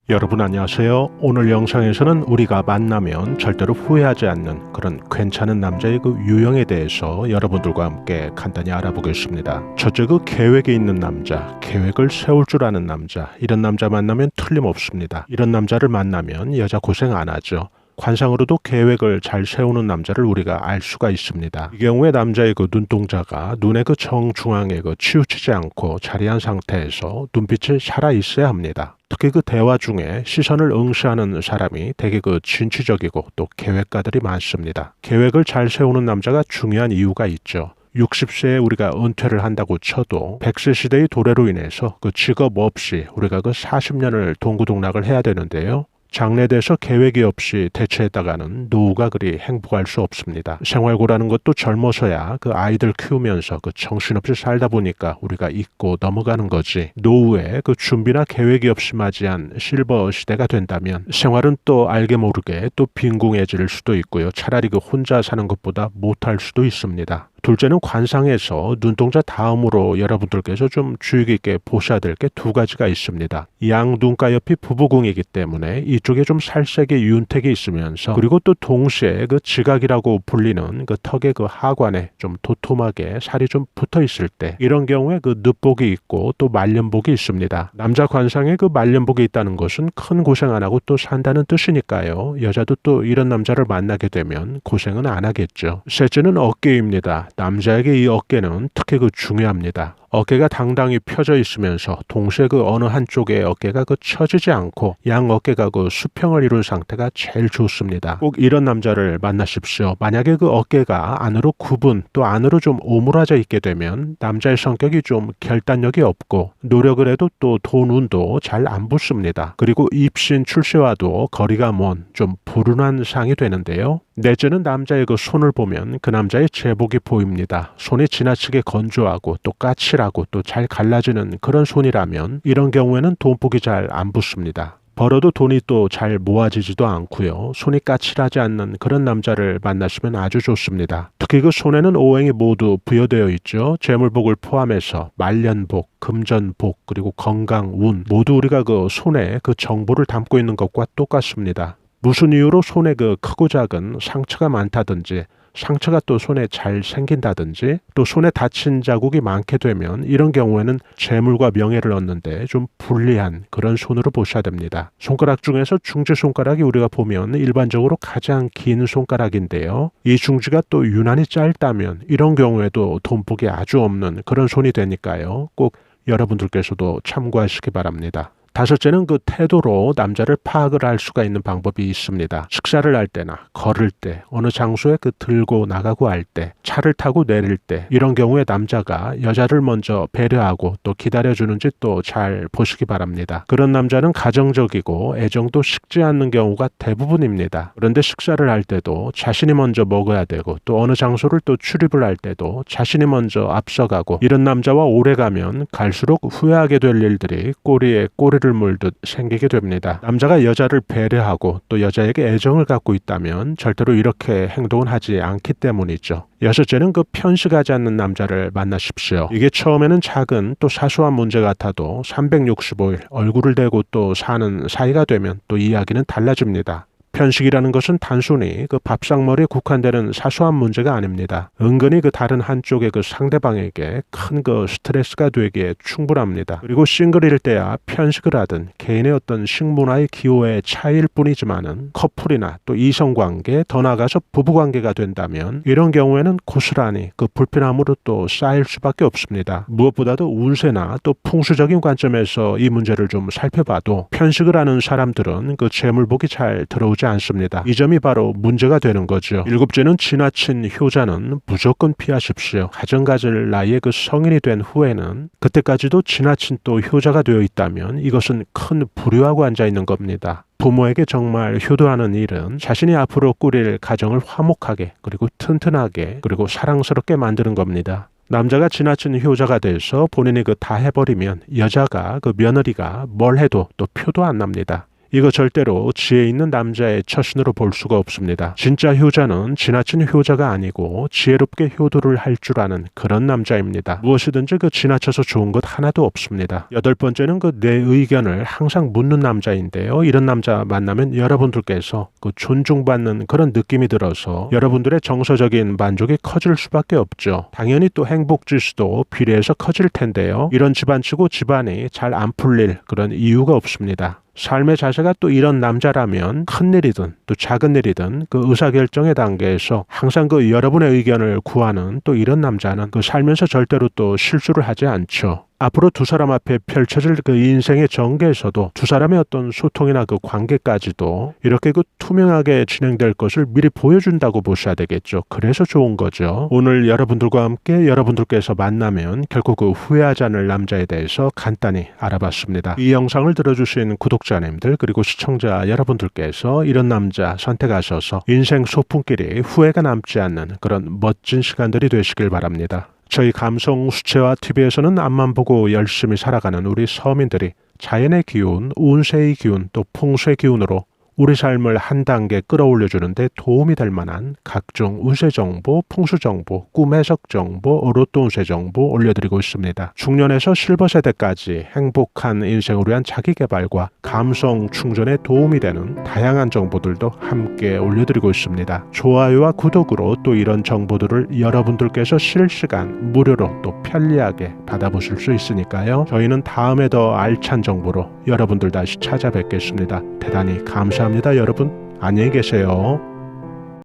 여러분 안녕하세요. 오늘 영상에서는 우리가 만나면 절대로 후회하지 않는 그런 괜찮은 남자의 그 유형에 대해서 여러분들과 함께 간단히 알아보겠습니다. 첫째, 그 계획이 있는 남자, 계획을 세울 줄 아는 남자, 이런 남자 만나면 틀림없습니다. 이런 남자를 만나면 여자 고생 안 하죠. 관상으로도 계획을 잘 세우는 남자를 우리가 알 수가 있습니다. 이 경우에 남자의 그 눈동자가 눈의 그 정중앙에 치우치지 않고 자리한 상태에서 눈빛이 살아 있어야 합니다. 특히 그 대화 중에 시선을 응시하는 사람이 되게 진취적이고 또 계획가들이 많습니다. 계획을 잘 세우는 남자가 중요한 이유가 있죠. 60세에 우리가 은퇴를 한다고 쳐도 100세 시대의 도래로 인해서 그 직업 없이 우리가 그 40년을 동구동락을 해야 되는데요. 장래돼서 계획이 없이 대체했다가는 노후가 그리 행복할 수 없습니다. 생활고라는 것도 젊어서야 그 아이들 키우면서 그 정신없이 살다 보니까 우리가 잊고 넘어가는 거지. 노후에 그 준비나 계획이 없이 맞이한 실버 시대가 된다면 생활은 또 알게 모르게 또 빈궁해질 수도 있고요. 차라리 그 혼자 사는 것보다 못할 수도 있습니다. 둘째는 관상에서 눈동자 다음으로 여러분들께서 좀 주의 깊게 보셔야 될 게 두 가지가 있습니다. 양 눈가 옆이 부부궁이기 때문에 이쪽에 좀 살색의 윤택이 있으면서 그리고 또 동시에 그 지각이라고 불리는 그 턱의 그 하관에 좀 도톰하게 살이 좀 붙어 있을 때 이런 경우에 그 늑복이 있고 또 말년복이 있습니다. 남자 관상에 그 말년복이 있다는 것은 큰 고생 안 하고 또 산다는 뜻이니까요. 여자도 또 이런 남자를 만나게 되면 고생은 안 하겠죠. 셋째는 어깨입니다. 남자에게 이 어깨는 특히 중요합니다. 어깨가 당당히 펴져 있으면서 동시에 그 어느 한쪽의 어깨가 처지지 않고 양 어깨가 수평을 이룬 상태가 제일 좋습니다. 꼭 이런 남자를 만나십시오. 만약에 그 어깨가 안으로 굽은 또 안으로 좀 오므라져 있게 되면 남자의 성격이 좀 결단력이 없고 노력을 해도 또 돈 운도 잘 안 붙습니다. 그리고 입신 출세와도 거리가 먼 좀 불운한 상이 되는데요. 넷째는 남자의 그 손을 보면 그 남자의 제복이 보입니다. 손이 지나치게 건조하고 또 까칠하고 또 잘 갈라지는 그런 손이라면 이런 경우에는 돈복이 잘 안 붙습니다. 벌어도 돈이 또 잘 모아지지도 않고요. 손이 까칠하지 않는 그런 남자를 만나시면 아주 좋습니다. 특히 그 손에는 오행이 모두 부여되어 있죠. 재물복을 포함해서 말년복, 금전복, 그리고 건강, 운 모두 우리가 그 손에 그 정보를 담고 있는 것과 똑같습니다. 무슨 이유로 손에 크고 작은 상처가 많다든지 상처가 또 손에 잘 생긴다든지 또 손에 다친 자국이 많게 되면 이런 경우에는 재물과 명예를 얻는데 좀 불리한 그런 손으로 보셔야 됩니다. 손가락 중에서 중지 손가락이 우리가 보면 일반적으로 가장 긴 손가락인데요. 이 중지가 또 유난히 짧다면 이런 경우에도 돈복이 아주 없는 그런 손이 되니까요. 꼭 여러분들께서도 참고하시기 바랍니다. 다섯째는 그 태도로 남자를 파악을 할 수가 있는 방법이 있습니다. 식사를 할 때나 걸을 때 어느 장소에 들고 나가고 할 때 차를 타고 내릴 때 이런 경우에 남자가 여자를 먼저 배려하고 또 기다려주는지 또 잘 보시기 바랍니다. 그런 남자는 가정적이고 애정도 식지 않는 경우가 대부분입니다. 그런데 식사를 할 때도 자신이 먼저 먹어야 되고 또 어느 장소를 또 출입을 할 때도 자신이 먼저 앞서가고 이런 남자와 오래가면 갈수록 후회하게 될 일들이 꼬리에 꼬리를 물듯 생기게 됩니다. 남자가 여자를 배려하고 또 여자에게 애정을 갖고 있다면 절대로 이렇게 행동은 하지 않기 때문이죠. 여섯째는 편식하지 않는 남자를 만나십시오. 이게 처음에는 작은 또 사소한 문제 같아도 365일 얼굴을 대고 또 사는 사이가 되면 또 이야기는 달라집니다. 편식이라는 것은 단순히 밥상머리에 국한되는 사소한 문제가 아닙니다. 은근히 다른 한쪽의 상대방에게 큰 스트레스가 되기에 충분합니다. 그리고 싱글일 때야 편식을 하든 개인의 어떤 식문화의 기호의 차이일 뿐이지만은 커플이나 또 이성관계 더 나아가서 부부관계가 된다면 이런 경우에는 고스란히 불편함으로 또 쌓일 수밖에 없습니다. 무엇보다도 운세나 또 풍수적인 관점에서 이 문제를 좀 살펴봐도 편식을 하는 사람들은 재물복이 잘 들어오지 않습니다. 이 점이 바로 문제가 되는 거죠. 일곱째는 지나친 효자는 무조건 피하십시오. 가정 가질 나이에 성인이 된 후에는 그때까지도 지나친 또 효자가 되어 있다면 이것은 큰 불효하고 앉아 있는 겁니다. 부모에게 정말 효도하는 일은 자신이 앞으로 꾸릴 가정을 화목하게 그리고 튼튼하게 그리고 사랑스럽게 만드는 겁니다. 남자가 지나친 효자가 돼서 본인이 다 해버리면 여자가 며느리가 뭘 해도 또 표도 안 납니다. 이거 절대로 지혜 있는 남자의 처신으로 볼 수가 없습니다. 진짜 효자는 지나친 효자가 아니고 지혜롭게 효도를 할 줄 아는 그런 남자입니다. 무엇이든지 지나쳐서 좋은 것 하나도 없습니다. 8번째는 내 의견을 항상 묻는 남자인데요. 이런 남자 만나면 여러분들께서 존중받는 그런 느낌이 들어서 여러분들의 정서적인 만족이 커질 수밖에 없죠. 당연히 또 행복지수도 비례해서 커질 텐데요. 이런 집안치고 집안이 잘 안 풀릴 그런 이유가 없습니다. 삶의 자세가 또 이런 남자라면 큰 일이든 또 작은 일이든 의사결정의 단계에서 항상 여러분의 의견을 구하는 또 이런 남자는 살면서 절대로 또 실수를 하지 않죠. 앞으로 두 사람 앞에 펼쳐질 인생의 전개에서도 두 사람의 어떤 소통이나 관계까지도 이렇게 투명하게 진행될 것을 미리 보여준다고 보셔야 되겠죠. 그래서 좋은 거죠. 오늘 여러분들과 함께 여러분들께서 만나면 결국 후회하지 않을 남자에 대해서 간단히 알아봤습니다. 이 영상을 들어주신 구독자님들 그리고 시청자 여러분들께서 이런 남자 선택하셔서 인생 소풍길이 후회가 남지 않는 그런 멋진 시간들이 되시길 바랍니다. 저희 감성 수채화 TV에서는 앞만 보고 열심히 살아가는 우리 서민들이 자연의 기운, 운세의 기운, 또 풍수의 기운으로 우리 삶을 한 단계 끌어올려주는 데 도움이 될 만한 각종 운세 정보, 풍수 정보, 꿈 해석 정보, 로또 운세 정보 올려드리고 있습니다. 중년에서 실버 세대까지 행복한 인생을 위한 자기개발과 감성 충전에 도움이 되는 다양한 정보들도 함께 올려드리고 있습니다. 좋아요와 구독으로 또 이런 정보들을 여러분들께서 실시간 무료로 또 편리하게 받아보실 수 있으니까요. 저희는 다음에 더 알찬 정보로 여러분들 다시 찾아뵙겠습니다. 대단히 감사합니다. 여러분 안녕히 계세요.